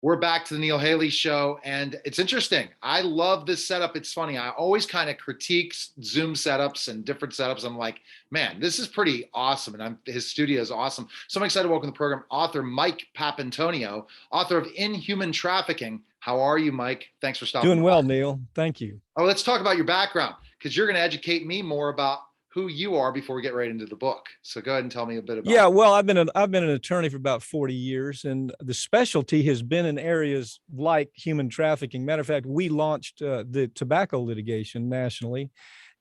We're back to the Neil Haley Show, and it's interesting. I love this setup. It's funny. I always kind of critique Zoom setups and different setups. I'm like, man, this is pretty awesome, and his studio is awesome. So I'm excited to welcome to the program author Mike Papantonio, author of Inhuman Trafficking. How are you, Mike? Thanks for stopping by. Doing well, Neil. Thank you. Oh, let's talk about your background, because you're going to educate me more about who you are before we get right into the book. So go ahead and tell me a bit about Yeah, well, I've been an attorney for about 40 years, and the specialty has been in areas like human trafficking. Matter of fact, we launched the tobacco litigation nationally.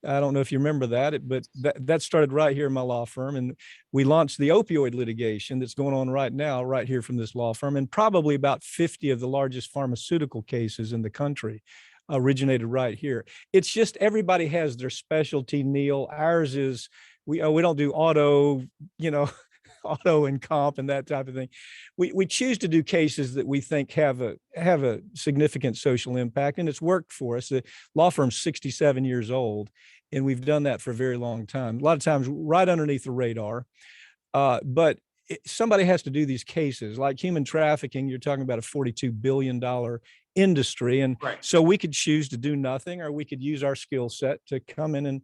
I don't know if you remember that, but that started right here in my law firm. And we launched the opioid litigation that's going on right now, right here from this law firm, and probably about 50 of the largest pharmaceutical cases in the country originated right here. It's just everybody has their specialty, Neil. Ours is we don't do auto, auto and comp and that type of thing. We choose to do cases that we think have a significant social impact, and it's worked for us. The law firm's 67 years old, and we've done that for a very long time. A lot of times right underneath the radar, but somebody has to do these cases. Like human trafficking, you're talking about a $42 billion industry. And right. So we could choose to do nothing, or we could use our skill set to come in and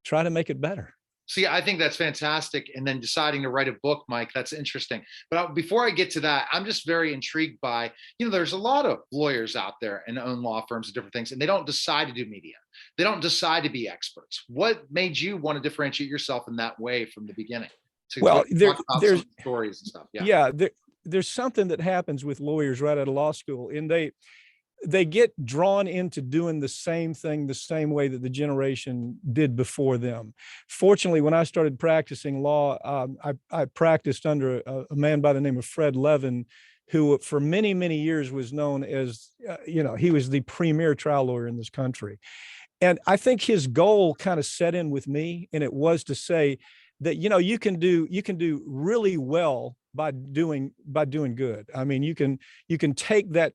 try to make it better. See, I think that's fantastic. And then deciding to write a book, Mike, that's interesting. But before I get to that, I'm just very intrigued by, there's a lot of lawyers out there and own law firms and different things, and they don't decide to do media. They don't decide to be experts. What made you want to differentiate yourself in that way from the beginning? Well, there's stories and stuff. Yeah, there's something that happens with lawyers right out of law school, and they get drawn into doing the same thing the same way that the generation did before them. Fortunately, when I started practicing law, I practiced under a man by the name of Fred Levin, who for many, many years was known as, he was the premier trial lawyer in this country. And I think his goal kind of set in with me, and it was to say that, you can do really well by doing good. I mean, you can take that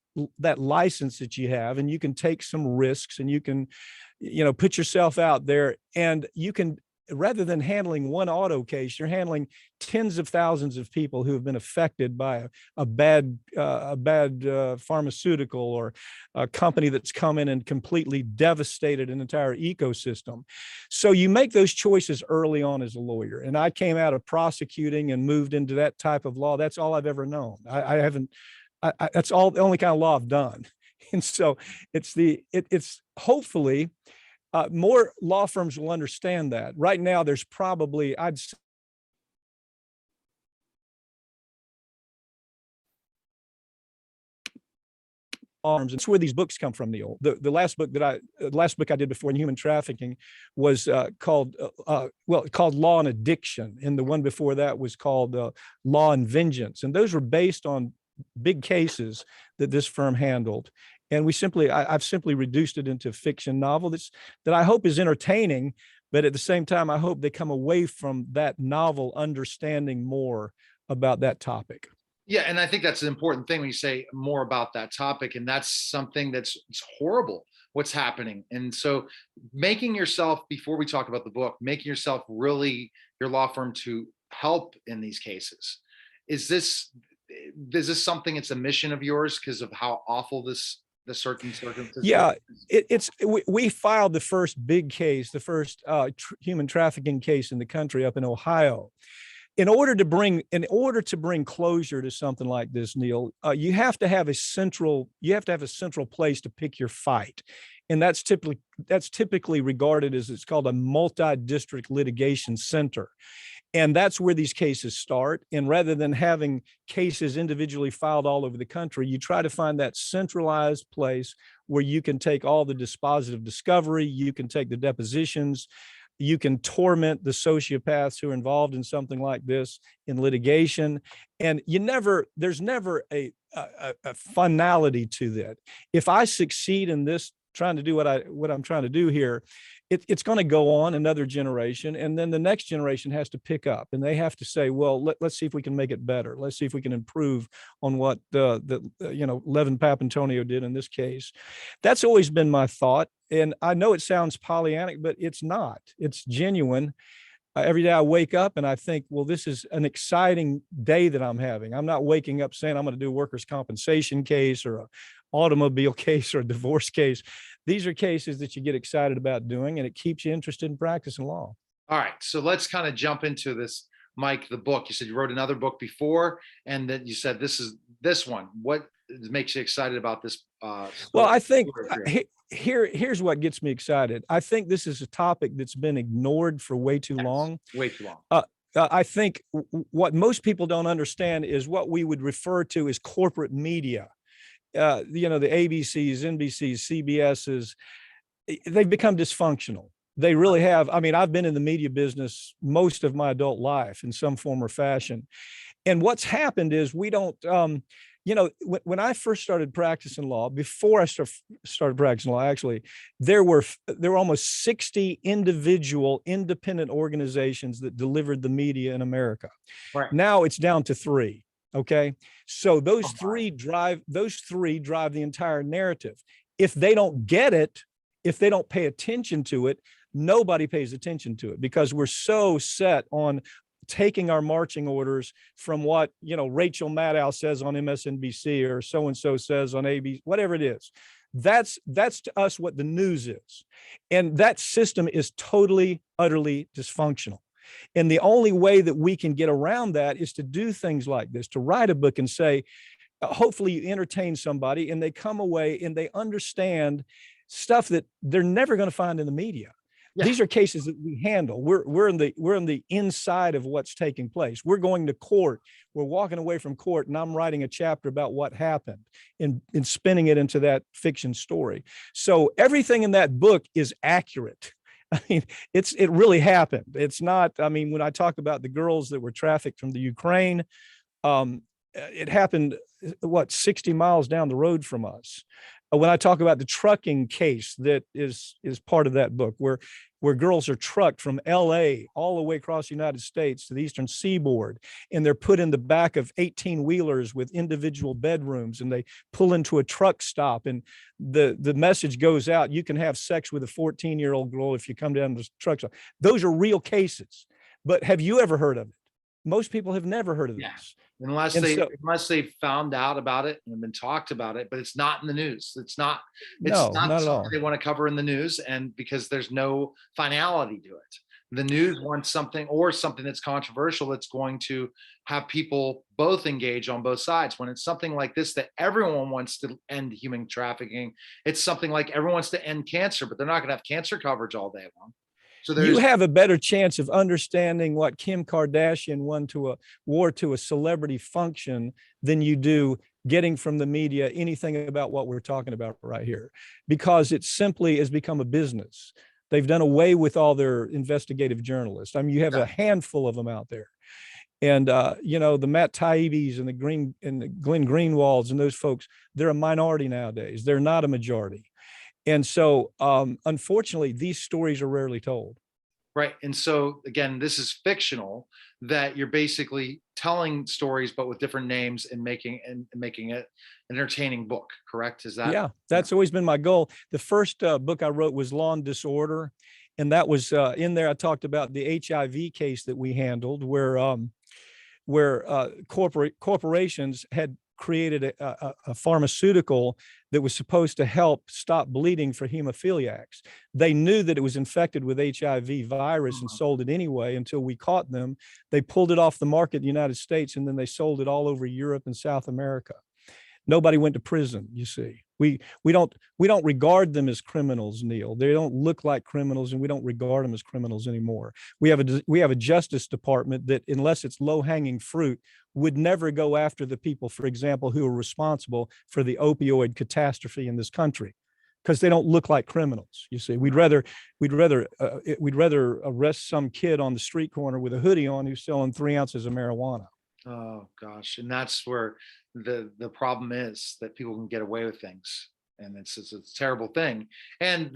license that you have, and you can take some risks, and you can, put yourself out there, and you can, rather than handling one auto case, you're handling tens of thousands of people who have been affected by a bad pharmaceutical or a company that's come in and completely devastated an entire ecosystem. So you make those choices early on as a lawyer. And I came out of prosecuting and moved into that type of law. That's all I've ever known. That's all the only kind of law I've done. And so it's hopefully more law firms will understand that. Right now, there's probably, I'd say, arms, and it's where these books come from, Neil. The last book I did before Inhuman Trafficking was called Law and Addiction, and the one before that was called Law and Vengeance, and those were based on big cases that this firm handled. And I've simply reduced it into a fiction novel that I hope is entertaining, but at the same time, I hope they come away from that novel understanding more about that topic. Yeah, and I think that's an important thing when you say more about that topic, and that's something it's horrible what's happening. And so making yourself, before we talk about the book, making yourself really your law firm to help in these cases. Is this something, it's a mission of yours because of how awful the certain circumstances? Yeah, we filed the first big case, the first human trafficking case in the country up in Ohio. In order to bring closure to something like this, Neil, you have to have a central place to pick your fight, and that's typically regarded as, it's called a multi-district litigation center. And that's where these cases start. And rather than having cases individually filed all over the country, you try to find that centralized place where you can take all the dispositive discovery, you can take the depositions, you can torment the sociopaths who are involved in something like this in litigation. And there's never a finality to that. If I succeed in this, trying to do what I'm trying to do here, it's going to go on another generation, and then the next generation has to pick up, and they have to say, well, let's see if we can make it better. Let's see if we can improve on what Levin Papantonio did in this case. That's always been my thought, and I know it sounds Pollyannic, but it's not. It's genuine. Every day I wake up and I think, well, this is an exciting day that I'm having. I'm not waking up saying I'm going to do a workers' compensation case or an automobile case or a divorce case. These are cases that you get excited about doing, and it keeps you interested in practicing law. All right, so let's kind of jump into this, Mike, the book. You said you wrote another book before, and that you said this is this one. What makes you excited about this? Well, I think here's what gets me excited. I think this is a topic that's been ignored for way too long. Way too long. I think what most people don't understand is what we would refer to as corporate media. You know, the ABCs, NBCs, CBSs, they've become dysfunctional. They really have. I mean, I've been in the media business most of my adult life in some form or fashion. And what's happened is we don't, you know, when I first started practicing law, before I started practicing law, actually, there were almost 60 individual independent organizations that delivered the media in America. Right. Now it's down to 3. Okay. So those three drive the entire narrative. If they don't get it, if they don't pay attention to it, nobody pays attention to it, because we're so set on taking our marching orders from what, you know, Rachel Maddow says on MSNBC or so-and-so says on ABC, whatever it is. That's to us what the news is. And that system is totally, utterly dysfunctional. And the only way that we can get around that is to do things like this, to write a book and say, hopefully you entertain somebody and they come away and they understand stuff that they're never going to find in the media. Yeah. These are cases that we handle. We're in the inside of what's taking place. We're going to court. We're walking away from court, and I'm writing a chapter about what happened and spinning it into that fiction story. So everything in that book is accurate. I mean, it really happened. It's not. I mean, when I talk about the girls that were trafficked from the Ukraine, it happened 60 miles down the road from us. When I talk about the trucking case that is part of that book, where girls are trucked from LA all the way across the United States to the Eastern Seaboard, and they're put in the back of 18-wheelers with individual bedrooms, and they pull into a truck stop, and the message goes out, you can have sex with a 14-year-old girl if you come down to the truck stop. Those are real cases. But have you ever heard of it? Most people have never heard of this. Unless they found out about it and have been talked about it, but it's not in the news. It's not something they want to cover in the news, and because there's no finality to it. The news wants something that's controversial that's going to have people both engage on both sides. When it's something like this that everyone wants to end human trafficking, it's something like everyone wants to end cancer, but they're not going to have cancer coverage all day long. So you have a better chance of understanding what Kim Kardashian wore to a celebrity function than you do getting from the media anything about what we're talking about right here, because it simply has become a business. They've done away with all their investigative journalists. I mean, you have a handful of them out there. And, you know, the Matt Taibbi's and the Glenn Greenwalds and those folks, they're a minority nowadays. They're not a majority. And so, unfortunately, these stories are rarely told. Right. And so, again, this is fictional, that you're basically telling stories, but with different names, and making it an entertaining book. Correct? Is that? Yeah, that's always been my goal. The first book I wrote was Law and Disorder. And that was in there. I talked about the HIV case that we handled, where corporations had created a pharmaceutical that was supposed to help stop bleeding for hemophiliacs. They knew that it was infected with HIV virus and sold it anyway until we caught them. They pulled it off the market in the United States, and then they sold it all over Europe and South America. Nobody went to prison, you see. We don't regard them as criminals, Neil. They don't look like criminals, and we don't regard them as criminals anymore. We have a Justice Department that, unless it's low-hanging fruit, would never go after the people, for example, who are responsible for the opioid catastrophe in this country, because they don't look like criminals. You see, we'd rather arrest some kid on the street corner with a hoodie on who's selling 3 ounces of marijuana. Oh gosh, and that's where the problem is, that people can get away with things, and it's a terrible thing,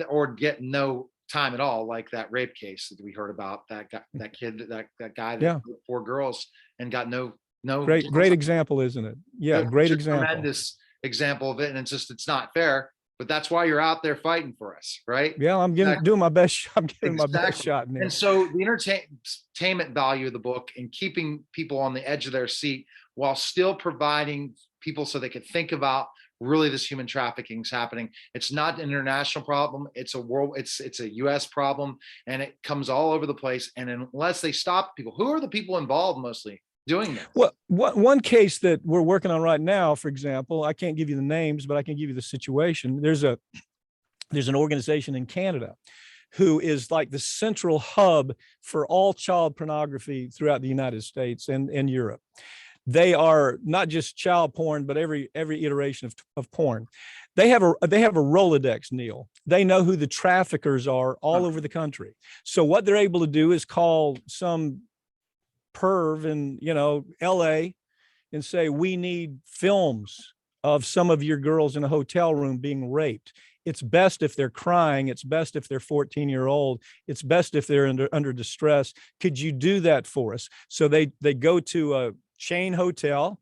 or get no time at all, like that rape case that we heard about. That kid, that guy that 4 girls and got no. Great example, isn't it? Yeah, great example. Tremendous example of it, and it's not fair. but that's why you're out there fighting for us, right? Yeah, I'm doing my best. I'm giving my best shot, Neil. And so the entertainment value of the book and keeping people on the edge of their seat while still providing people so they could think about really this human trafficking is happening. It's not an international problem. It's a US problem, and it comes all over the place. And unless they stop people, who are the people involved mostly doing this? Well, one case that we're working on right now, for example, I can't give you the names, but I can give you the situation. There's an organization in Canada who is like the central hub for all child pornography throughout the United States and Europe. They are not just child porn, but every iteration of porn. They have a Rolodex, Neil. They know who the traffickers are all over the country. So what they're able to do is call some perv in, LA and say, we need films of some of your girls in a hotel room being raped. It's best if they're crying. It's best if they're 14-year-old. It's best if they're under distress. Could you do that for us? So they go to a chain hotel.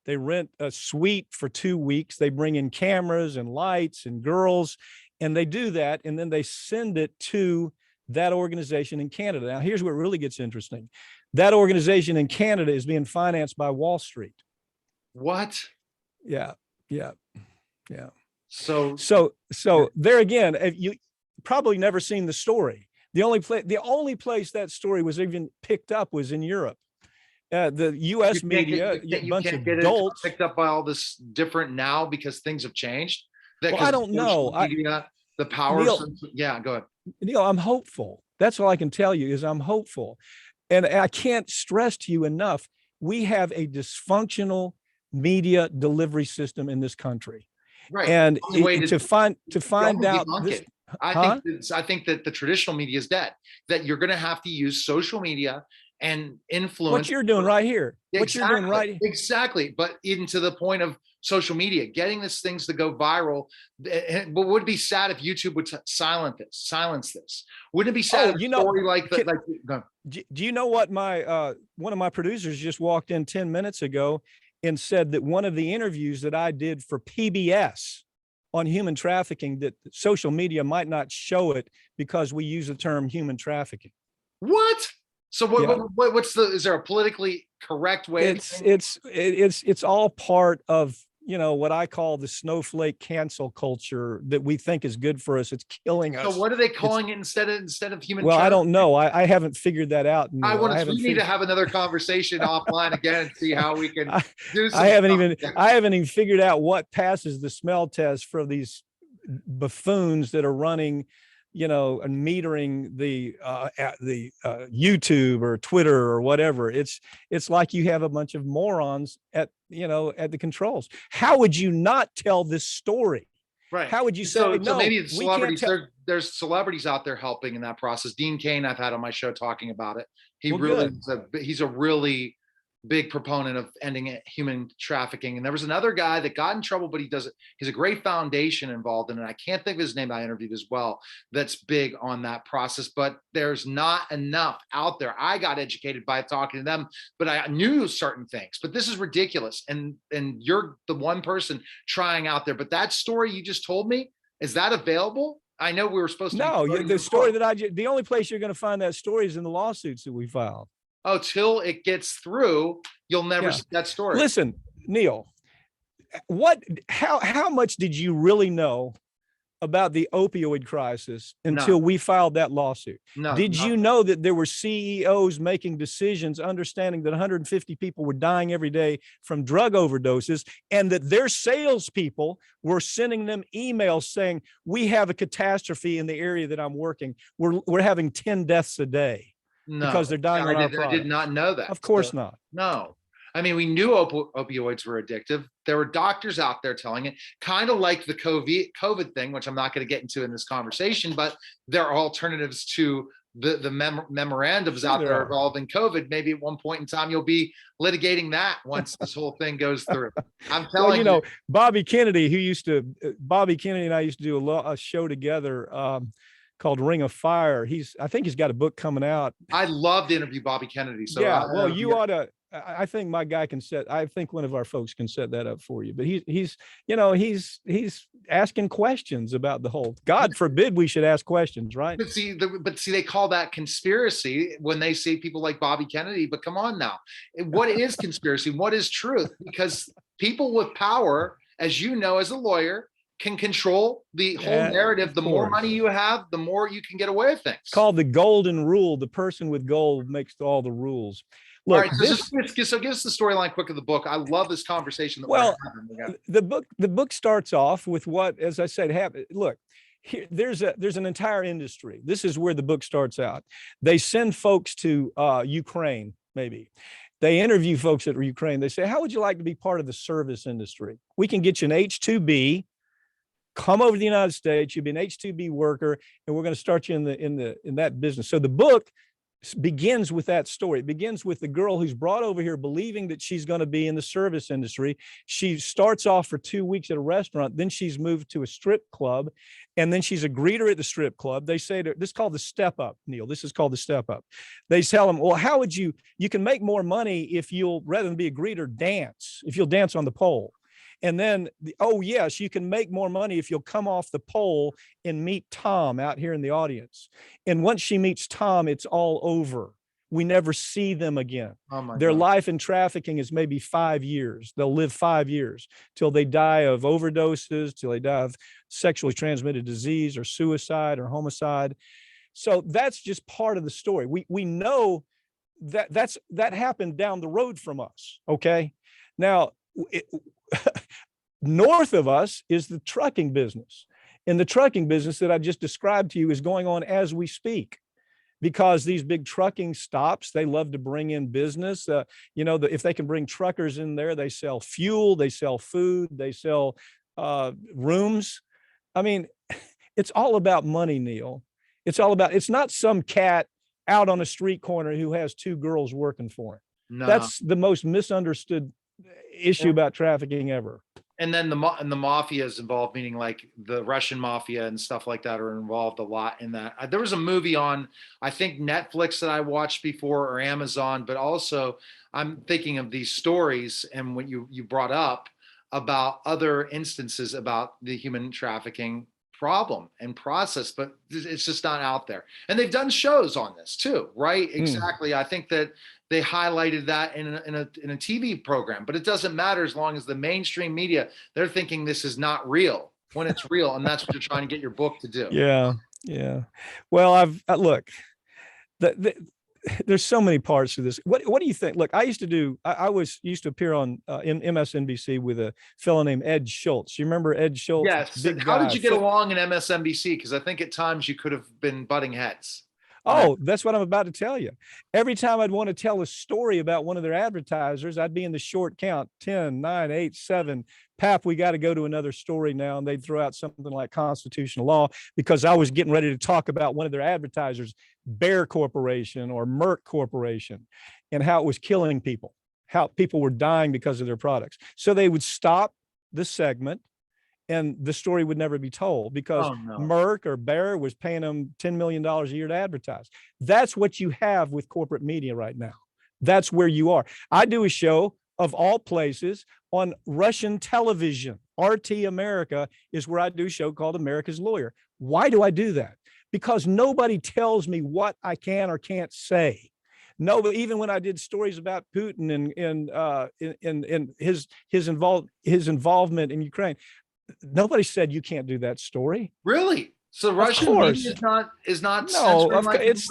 They rent a suite for 2 weeks. They bring in cameras and lights and girls, and they do that. And then they send it to that organization in Canada. Now, here's where it really gets interesting. That organization in Canada is being financed by Wall Street. What? Yeah. So there again, you probably never seen the story. The only place that story was even picked up was in Europe. The U.S. media, a bunch of adults, picked up by all this different now because things have changed. Well, I don't know. The power. Neil, yeah, go ahead. Neil, I'm hopeful. That's all I can tell you is I'm hopeful. And I can't stress to you enough, we have a dysfunctional media delivery system in this country. Right. And to find out this, I think that the traditional media is dead, that you're going to have to use social media and influence what you're doing right here. Exactly. But even to the point of social media, getting these things to go viral. But would it be sad if YouTube would silence this? Wouldn't it be sad? Do you know what one of my producers just walked in 10 minutes ago and said that one of the interviews that I did for PBS on human trafficking, that social media might not show it because we use the term human trafficking. What? So is there a politically correct way? It's all part of, what I call the snowflake cancel culture that we think is good for us. It's killing us. So what are they calling it instead of human? Well, I don't know. I haven't figured that out. We need to have another conversation offline again and see how we can do something. I haven't even figured out what passes the smell test for these buffoons that are running, and metering the YouTube or Twitter or whatever. It's like you have a bunch of morons at the controls. How would you not tell this story? Right. How would you say no? So maybe the celebrities, there's celebrities out there helping in that process. Dean Cain, I've had on my show talking about it. He's a really big proponent of ending human trafficking. And there was another guy that got in trouble, but he's a great foundation involved in it. I can't think of his name. I interviewed as well. That's big on that process, but there's not enough out there. I got educated by talking to them, but I knew certain things, but this is ridiculous. And you're the one person trying out there, but that story you just told me, is that available? I know we were supposed to. No, the story the only place you're going to find that story is in the lawsuits that we filed. Oh, till it gets through, you'll never see that story. Listen, Neil, how much did you really know about the opioid crisis until we filed that lawsuit? Did you know that there were CEOs making decisions, understanding that 150 people were dying every day from drug overdoses, and that their salespeople were sending them emails saying, we have a catastrophe in the area that I'm working. We're having 10 deaths a day. No, because they're dying on our product. I did not know that. Of course not. No. I mean, we knew opioids were addictive. There were doctors out there telling it, kind of like the COVID thing, which I'm not going to get into in this conversation, but there are alternatives to the memorandums out there involving COVID. Maybe at one point in time, you'll be litigating that once this whole thing goes through. I'm telling you. Bobby Kennedy and I used to do a show together, called Ring of Fire. I think he's got a book coming out. I'd love to interview Bobby Kennedy. So yeah, you ought to. I think my guy can set, I think one of our folks can set that up for you, but he's asking questions about the whole, God forbid we should ask questions, right? But see, they call that conspiracy when they say people like Bobby Kennedy. But come on now, what is conspiracy? What is truth? Because people with power, as you know, as a lawyer, can control the whole narrative. The more money you have, the more you can get away with things. It's called the golden rule. The person with gold makes all the rules. Look, all right, so give us the storyline quick of the book. I love this conversation. The book starts off with what, as I said, happened. Look, here, there's an entire industry. This is where the book starts out. They send folks to Ukraine, maybe. They interview folks at Ukraine. They say, how would you like to be part of the service industry? We can get you an H-2B. Come over to the United States. You'll be an H-2B worker, and we're going to start you in that business. So the book begins with that story. It begins with the girl who's brought over here believing that she's going to be in the service industry. She starts off for 2 weeks at a restaurant. Then she's moved to a strip club, and then she's a greeter at the strip club. They say this is called the step up, Neil. This is called the step up. They tell them, well, how would you can make more money if you'll, rather than be a greeter, dance, if you'll dance on the pole. And then, oh, yes, you can make more money if you'll come off the pole and meet Tom out here in the audience. And once she meets Tom, it's all over. We never see them again. Their life in trafficking is maybe 5 years. They'll live 5 years till they die of overdoses, till they die of sexually transmitted disease or suicide or homicide. So that's just part of the story. We know that happened down the road from us. Okay. Now, north of us is the trucking business. And the trucking business that I just described to you is going on as we speak, because these big trucking stops, they love to bring in business. If they can bring truckers in there, they sell fuel, they sell food, they sell rooms. I mean, it's all about money, Neil. It's not some cat out on a street corner who has 2 girls working for him. No. That's the most misunderstood issue about trafficking ever. And then the mafia is involved, meaning like the Russian mafia and stuff like that are involved a lot in that. There was a movie on, I think, Netflix that I watched before, or Amazon, but also I'm thinking of these stories and what you brought up about other instances about the human trafficking problem and process, but it's just not out there. And they've done shows on this too, right? Exactly. I think that they highlighted that in a TV program, but it doesn't matter as long as the mainstream media, they're thinking this is not real when it's real. And that's what you're trying to get your book to do. Yeah. Yeah. Well, look, there's so many parts to this. What do you think? Look, I used to appear on MSNBC with a fellow named Ed Schultz. You remember Ed Schultz? Yes. How did you get along in MSNBC? Because I think at times you could have been butting heads. Oh, that's what I'm about to tell you. Every time I'd want to tell a story about one of their advertisers, I'd be in the short count, 10, 9, 8, 7. Pap, we got to go to another story now. And they'd throw out something like constitutional law, because I was getting ready to talk about one of their advertisers, Bayer Corporation or Merck Corporation, and how it was killing people, how people were dying because of their products. So they would stop the segment, and the story would never be told, because Merck or Bayer was paying them $10 million a year to advertise. That's what you have with corporate media right now. That's where you are. I do a show, of all places, on Russian television. RT America is where I do a show called America's Lawyer. Why do I do that? Because nobody tells me what I can or can't say. No, but even when I did stories about Putin and his involvement in Ukraine, nobody said you can't do that story. Really? So Russian media is not. No, it's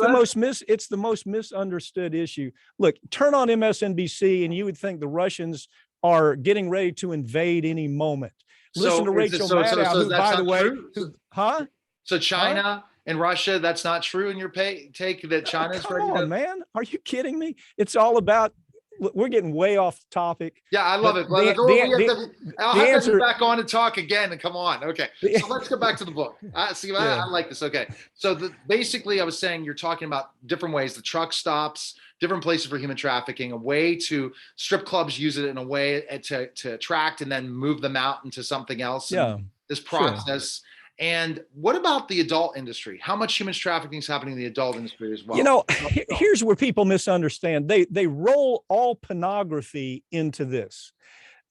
the most misunderstood issue. Look, turn on MSNBC and you would think the Russians are getting ready to invade any moment. Listen to Rachel Maddow, who, by the way, So China and Russia, that's not true in your take that China's ready? Come on, man. Are you kidding me? It's all about, we're getting way off topic. Yeah, I love it. I'll have to be back on and talk again and come on. Okay, so let's go back to the book. I like this. Okay, so basically I was saying you're talking about different ways, the truck stops, different places for human trafficking, a way to strip clubs use it in a way to attract and then move them out into something else. Yeah. This process. Sure. And what about the adult industry? How much human trafficking is happening in the adult industry as well? You know, here's where people misunderstand. They roll all pornography into this.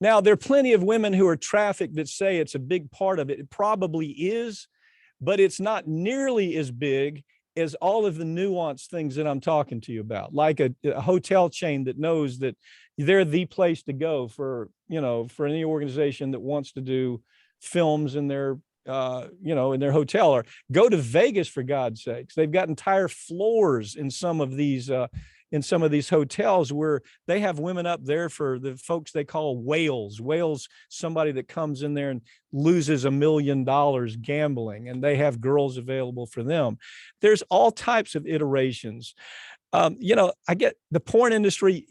Now, there are plenty of women who are trafficked that say it's a big part of it. It probably is, but it's not nearly as big as all of the nuanced things that I'm talking to you about, like a hotel chain that knows that they're the place to go for, for any organization that wants to do films in their, in their hotel, or go to Vegas, for God's sakes. They've got entire floors in some of these hotels where they have women up there for the folks they call whales. Whales, somebody that comes in there and loses $1 million gambling, and they have girls available for them. There's all types of iterations. I get the porn industry.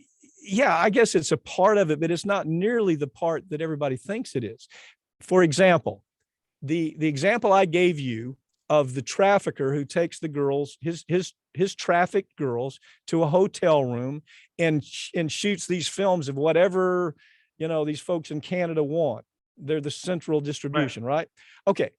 Yeah, I guess it's a part of it, but it's not nearly the part that everybody thinks it is. For example, the example I gave you of the trafficker who takes the girls, his trafficked girls, to a hotel room and shoots these films of whatever, these folks in Canada want. They're the central distribution, right? Okay.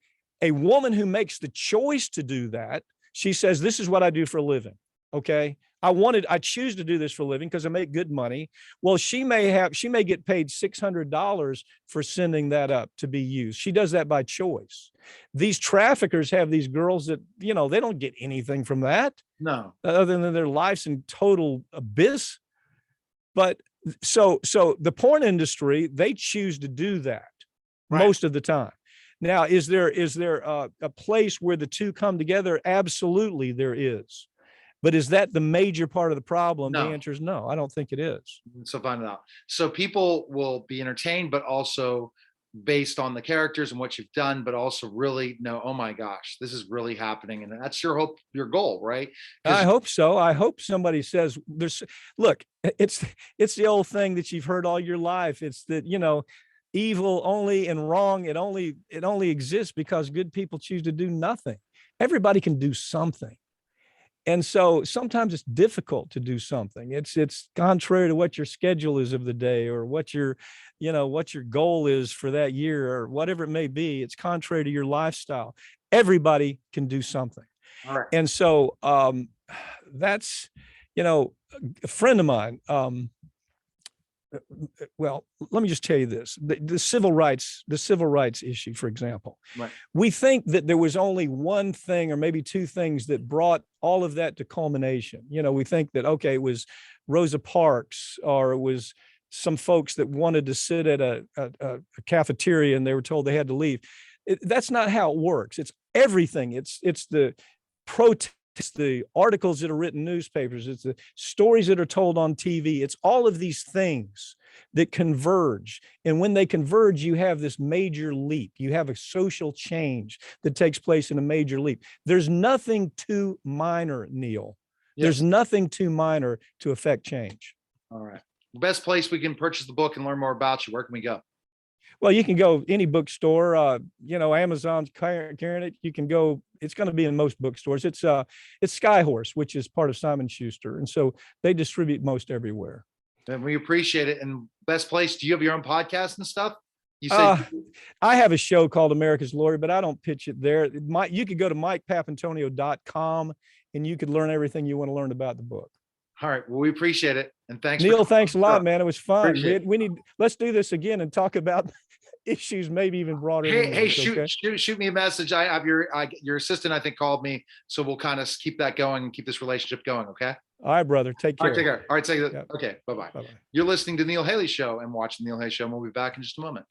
A woman who makes the choice to do that, she says, this is what I do for a living. Okay. I choose to do this for a living because I make good money. Well, she may get paid $600 for sending that up to be used. She does that by choice. These traffickers have these girls that, they don't get anything from that. No. Other than their lives in total abyss. But so the porn industry, they choose to do that most of the time. Now, is there a place where the two come together? Absolutely, there is. But is that the major part of the problem? No. The answer is no, I don't think it is. So find it out. So people will be entertained, but also based on the characters and what you've done, but also really know, oh my gosh, this is really happening. And that's your hope, your goal, right? I hope so. I hope somebody says look, it's the old thing that you've heard all your life. It's that, evil only and wrong, it only exists because good people choose to do nothing. Everybody can do something. And so sometimes it's difficult to do something. It's contrary to what your schedule is of the day, or what your goal is for that year, or whatever it may be. It's contrary to your lifestyle. Everybody can do something. All right. And so that's, a friend of mine, well, let me just tell you this, the civil rights issue, for example, we think that there was only one thing or maybe two things that brought all of that to culmination. We think that, okay, it was Rosa Parks, or it was some folks that wanted to sit at a cafeteria and they were told they had to leave. That's not how it works. It's everything. It's the protest. It's the articles that are written in newspapers. It's the stories that are told on TV. It's all of these things that converge. And when they converge, you have this major leap. You have a social change that takes place in a major leap. There's nothing too minor, Neil. Yes. There's nothing too minor to affect change. All right. Best place we can purchase the book and learn more about you. Where can we go? Well, you can go any bookstore, Amazon's carrying it. You can go, it's going to be in most bookstores. It's Skyhorse, which is part of Simon Schuster. And so they distribute most everywhere. And we appreciate it. And best place, do you have your own podcast and stuff? You say I have a show called America's Lawyer, but I don't pitch it there. You could go to MikePapantonio.com and you could learn everything you want to learn about the book. All right. Well, we appreciate it. And thanks, Neil. Thanks a lot, man. It was fun. Let's do this again and talk about issues, maybe even broader. Hey, shoot me a message. I have your assistant, I think, called me. So we'll kind of keep that going and keep this relationship going. Okay. All right, brother. Take care. All right, take care. All right. Yep. Okay. Bye-bye. Bye-bye. You're listening to Neil Haley Show and watching the Neil Haley Show. And we'll be back in just a moment.